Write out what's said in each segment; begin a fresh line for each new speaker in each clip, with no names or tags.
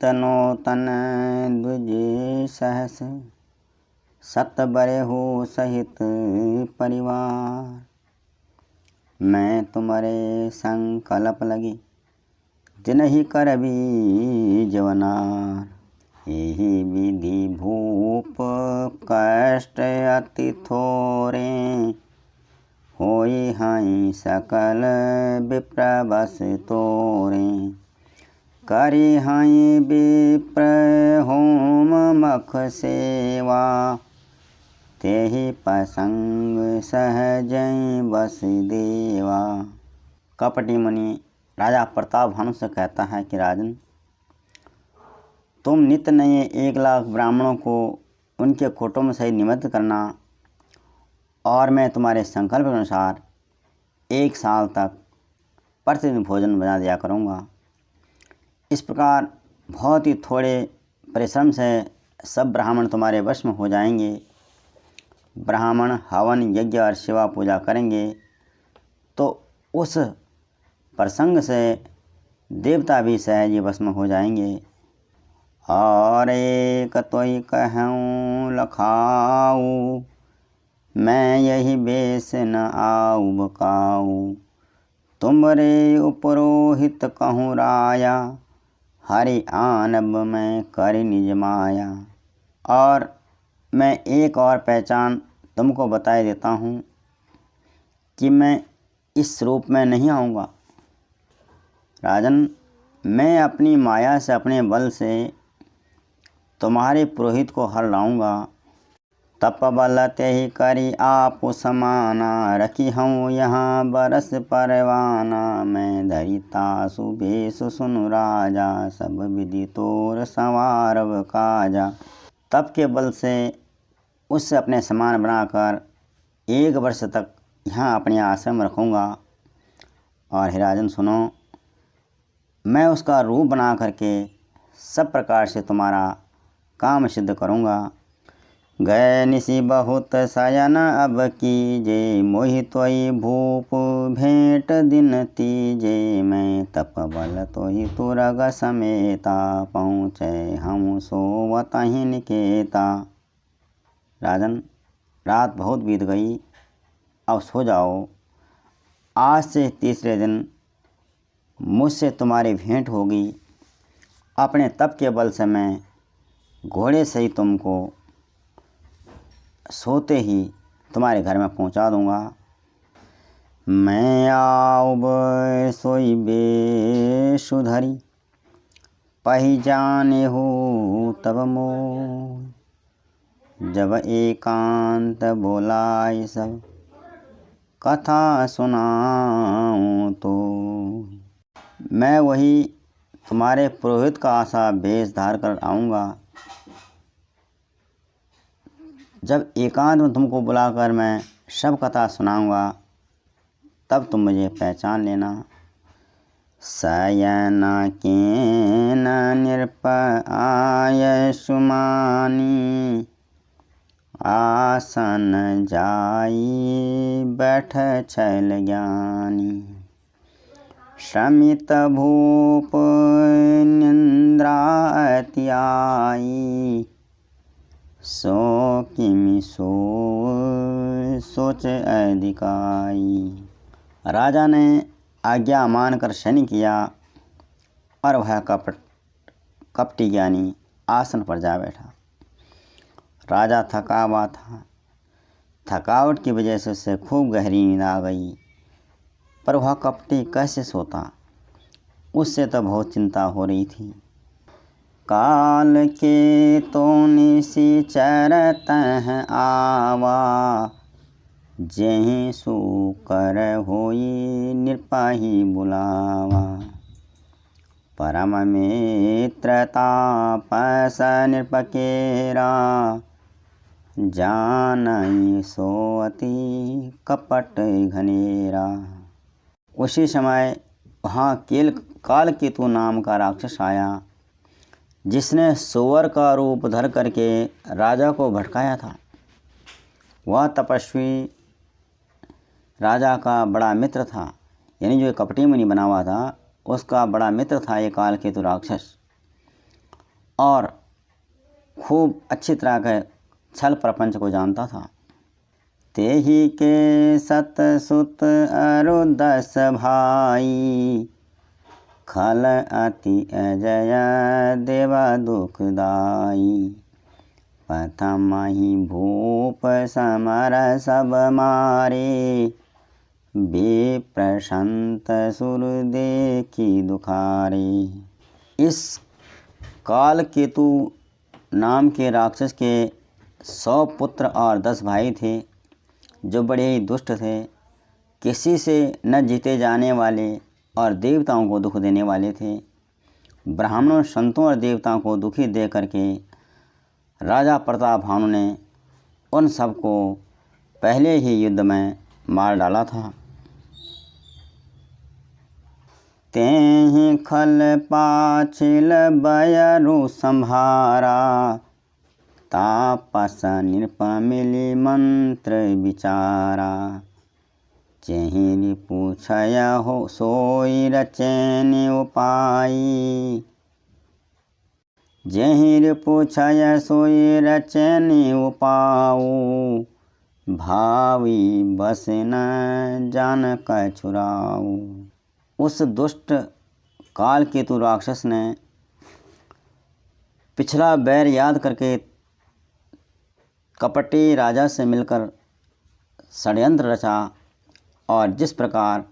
इतनो तन द्विज सहस, सत बरे हो सहित परिवार। मैं तुम्हारे संकल्प लगी, जिनहि कर बीजवनार। यही विधि भूप कष्ट अति थोरे, होई हाई सकल विप्र बस तोरे। करी हाई विप्र होम मख सेवा, तेहि प्रसंग सहज बस देवा। कपटी मुनि राजा प्रताप भानु से कहता है कि राजन, तुम नित्य नए 1,00,000 ब्राह्मणों को उनके कुटुंब से निमित्त करना, और मैं तुम्हारे संकल्प के अनुसार 1 साल तक प्रतिदिन भोजन बना दिया करूँगा। इस प्रकार बहुत ही थोड़े परिश्रम से सब ब्राह्मण तुम्हारे वश में हो जाएंगे। ब्राह्मण हवन यज्ञ और सेवा पूजा करेंगे तो उस प्रसंग से देवता भी सहज ही वश में हो जाएंगे। और एक तोई कहूँ लखाऊ, मैं यही बेस न आऊ बकाऊ। तुमरे उपरोहित कहूँ राया, हरि आनब मैं कर निज माया। और मैं एक और पहचान तुमको बताए देता हूँ कि मैं इस रूप में नहीं आऊँगा। राजन, मैं अपनी माया से, अपने बल से तुम्हारे पुरोहित को हर लाऊंगा। तप बल तेहि करी आप समाना, रखी हूँ यहाँ बरस परवाना। मैं धरिता सुबेश सुनु राजा, सब विधि तोर संवारव काजा। तप के बल से उससे अपने समान बनाकर 1 वर्ष तक यहाँ अपने आश्रम रखूँगा। और हे राजन सुनो, मैं उसका रूप बना करके सब प्रकार से तुम्हारा काम सिद्ध करूँगा। गए निशि बहुत सयन अब कीजे, मोहि तोहि भूप भेंट दिन तीजे। मैं तप बल तोहि तुरग समेता, पहुँचे हम सोवतहि निकेता। राजन, रात बहुत बीत गई, अब सो जाओ। आज से तीसरे दिन मुझसे तुम्हारी भेंट होगी। अपने तप के बल से मैं घोड़े से ही तुमको सोते ही तुम्हारे घर में पहुंचा दूंगा। मैं आऊब सोई बेसुधरी, पही जाने हो तब मोह। जब एकांत बोलाई सब, कथा सुनाऊं तो। मैं वही तुम्हारे पुरोहित का आशा वेश धार कर आऊँगा। जब एकांत में तुमको बुलाकर मैं सब कथा सुनाऊंगा, तब तुम मुझे पहचान लेना। शयन केन नृप आय सुमानी, आसन जाई बैठ छैल ज्ञानी। शमित भूप निंद्रा अति आई, सो किमि सो सोच अधिकाई। राजा ने आज्ञा मानकर शयन किया और वह कपटी ज्ञानी आसन पर जा बैठा। राजा थका हुआ था। थकावट की वजह से उसे खूब गहरी नींद आ गई, पर वह कपटी कैसे सोता, उससे तो बहुत चिंता हो रही थी। काल के तो निशिचरत आवा, जेहि सुकर होई निरपाही बुलावा। परम मित्रता पस निरपकेरा, जानई सो अति कपट घनेरा। उसी समय वहाँ काल केतु नाम का राक्षस आया, जिसने सुअर का रूप धर करके राजा को भटकाया था। वह तपस्वी राजा का बड़ा मित्र था, यानी जो कपटी मुनि बना हुआ था उसका बड़ा मित्र था ये काल केतु राक्षस। और खूब अच्छी तरह के छल प्रपंच को जानता था। तेहि के सत सुत अरु 10 भाई, खल अति अजय देवा दुखदाई। प्रथम ही भूप समर सब मारे, विप्रशंत सुर देखी दुखारे। इस काल केतु नाम के राक्षस के 100 पुत्र और 10 भाई थे, जो बड़े ही दुष्ट थे, किसी से न जीते जाने वाले और देवताओं को दुख देने वाले थे। ब्राह्मणों, संतों और देवताओं को दुखी दे करके राजा प्रताप भानु ने उन सबको पहले ही युद्ध में मार डाला था। तेहि खल पाछिल बयरु संभारा, तापस नृप मिली मंत्र विचारा। चेहि पूछय हो सोई रचैन उपाई, जेहि पूछय सोई रचैन उपाऊ। भावी बस न जान क छुराऊ। उस दुष्ट काल केतु राक्षस ने पिछला बैर याद करके कपटी राजा से मिलकर षड्यंत्र रचा और जिस प्रकार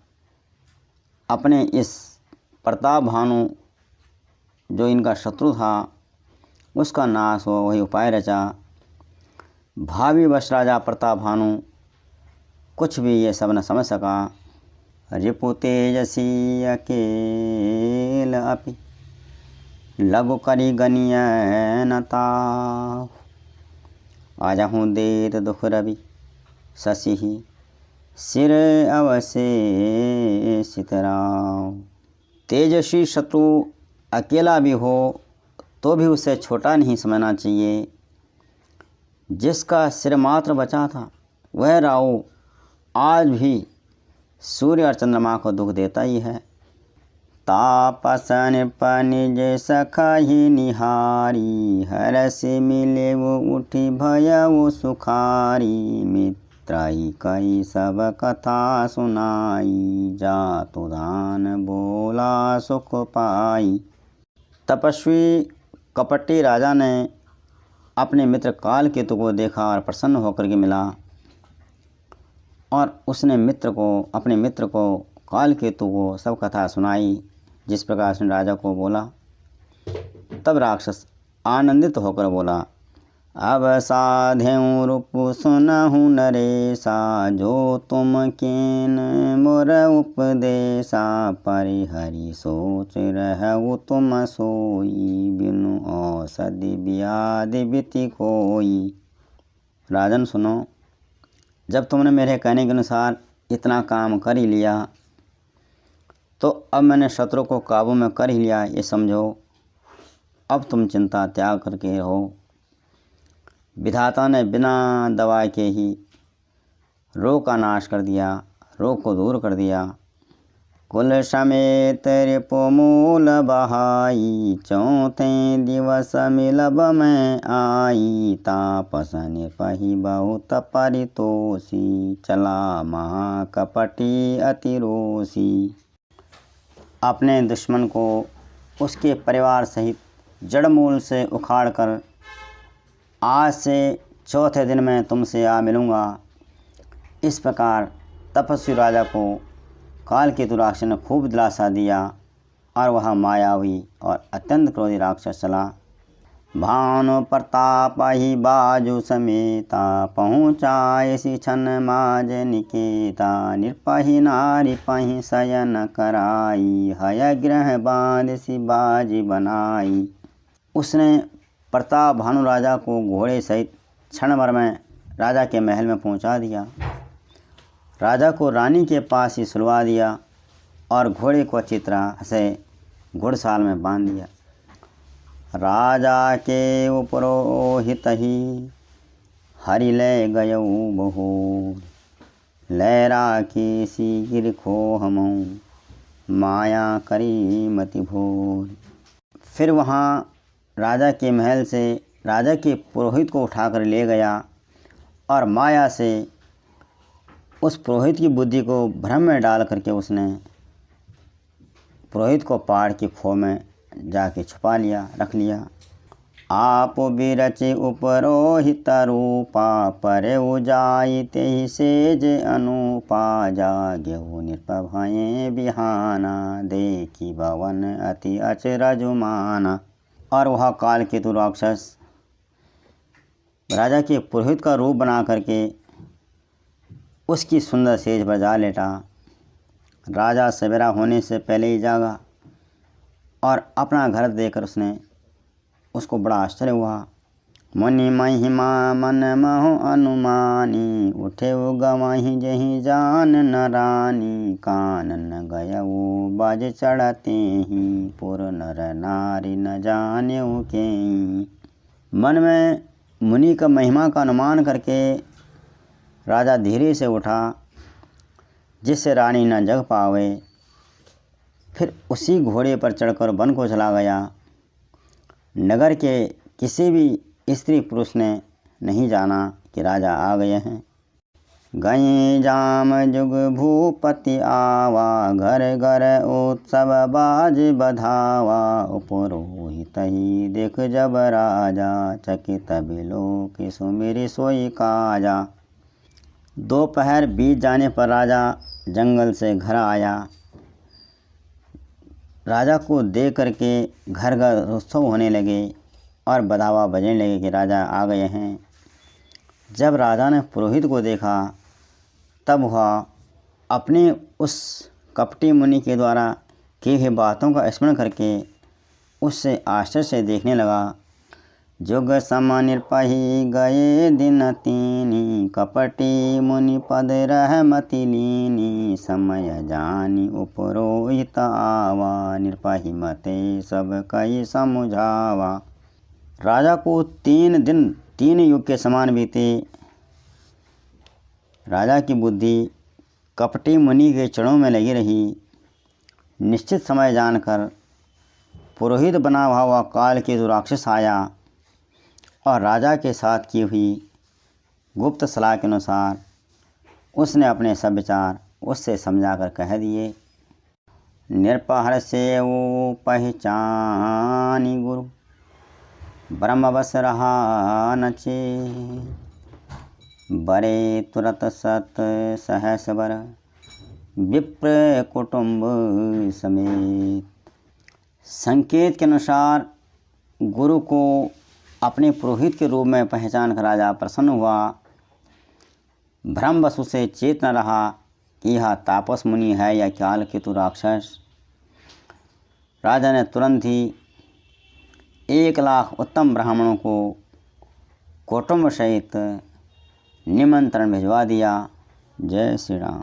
अपने इस प्रताप भानु जो इनका शत्रु था उसका नाश हो वही उपाय रचा। भावी वश राजा प्रताप भानु कुछ भी ये सब न समझ सका। रिपु तेजसी अकेल अपि, लघु करी गनिय न ताहु। आजहूँ देत दुख रवि, शशि सिर अवशेषित राव। तेजस्वी शत्रु अकेला भी हो तो भी उसे छोटा नहीं समझना चाहिए। जिसका सिर मात्र बचा था वह राव आज भी सूर्य और चंद्रमा को दुख देता ही है। तापस नृप निज सखा ही निहारी, हरस मिले वो उठी भय वो सुखारी। मित्र ही कई सब कथा सुनाई, जातु दान बोला सुख पाई। तपस्वी कपटी राजा ने अपने मित्र काल केतु को देखा और प्रसन्न होकर के मिला और उसने अपने मित्र को काल केतु को सब कथा सुनाई, जिस प्रकार उसने राजा को बोला। तब राक्षस आनंदित होकर बोला, अब साध्यं रूप सुनहु नरेशा, जो तुम केन मोर उपदेशा। परिहरि सोच रहु तुम सोई, बिनु औषधि व्याधि बिति कोई। राजन सुनो, जब तुमने मेरे कहने के अनुसार इतना काम कर ही लिया तो अब मैंने शत्रु को काबू में कर ही लिया, ये समझो। अब तुम चिंता त्याग करके रहो। विधाता ने बिना दवा के ही रोग का नाश कर दिया, रोग को दूर कर दिया। कुल समेत रिपु मूल बहाई, चौथे दिवस मिलब में आई। तापस निपहि बहुत परितोषी, चला महाकपटी अति रोषी। अपने दुश्मन को उसके परिवार सहित जड़मूल से उखाड़कर आज से चौथे दिन में तुमसे आ मिलूँगा। इस प्रकार तपस्वी राजा को काल केतु राक्षस ने खूब दिलासा दिया और वह मायावी और अत्यंत क्रोधी राक्षस चला। भानु प्रताप ही बाजू समेता, पहुँचाए सी छन माज निकेता। नृपहि नारी पहि शयन कराई, हय ग्रह बांध सी बाजी बनाई। उसने प्रताप भानु राजा को घोड़े सहित क्षण भर में राजा के महल में पहुंचा दिया। राजा को रानी के पास ही सुलवा दिया और घोड़े को अच्छी तरह से घुड़साल में बांध दिया। राजा के उपरोहित ही हरि ले गयऊ बहोर, लहरा की सी गिर खो हमऊ, माया करी मति भोर। फिर वहाँ राजा के महल से राजा के पुरोहित को उठाकर ले गया और माया से उस पुरोहित की बुद्धि को भ्रम में डाल करके उसने पुरोहित को पहाड़ की खो में जाके छुपा लिया, रख लिया। आप बिरचे उपरोहित रूपा परे उजाई ते ही सेज अनुपा जाग्यो निर्भये बिहाना देखी भवन अति अचरजुमाना। और वह कालकेतु राक्षस राजा के पुरोहित का रूप बना करके उसकी सुंदर सेज पर जा लेटा। राजा सवेरा होने से पहले ही जागा और अपना घर देखकर उसको बड़ा आश्चर्य हुआ। मुनि महिमा मन महु अनुमानी उठे वो गवाही जही जान न रानी कानन गयऊ बाज चढ़ते ही पुर नर नारी न जाने के। मन में मुनि का महिमा का अनुमान करके राजा धीरे से उठा जिससे रानी न जग पावे। फिर उसी घोड़े पर चढ़कर वन को चला गया। नगर के किसी भी स्त्री पुरुष ने नहीं जाना कि राजा आ गए हैं। गए जाम जुग भूपति आवा घर घर उत्सव बाज बधावा पुरोहित ही देख जब राजा चकित बिलोक सुमिर सोई काजा। दोपहर बीत जाने पर राजा जंगल से घर आया। राजा को देख करके घर घर उत्सव होने लगे और बधावा बजने लगे कि राजा आ गए हैं। जब राजा ने पुरोहित को देखा तब वह अपने उस कपटी मुनि के द्वारा की हुई बातों का स्मरण करके उससे आश्चर्य से देखने लगा। जुग सम निर्पही गए दिन तीनी कपटी मुनि पद रहमति लीनी समय जानी उपरोहित आवा निर्पही मते सब कई समुझावा। राजा को 3 दिन 3 युग के समान बीते। राजा की बुद्धि कपटी मुनि के चरणों में लगी रही। निश्चित समय जानकर पुरोहित बना हुआ कालकेतु राक्षस आया और राजा के साथ की हुई गुप्त सलाह के अनुसार उसने अपने सब विचार उससे समझाकर कह दिए। निरपहर से वो पहचानी गुरु ब्रह्म बस रहा नचे बरे तुरत सत सहस बर विप्र कुटुंब समेत। संकेत के अनुसार गुरु को अपने पुरोहित के रूप में पहचान कर राजा प्रसन्न हुआ। भ्रम वसु से चेत न रहा कि यह तापस मुनि है या कालकेतु राक्षस। राजा ने तुरंत ही 1 लाख उत्तम ब्राह्मणों को कुटुंब सहित निमंत्रण भिजवा दिया। जय श्री राम।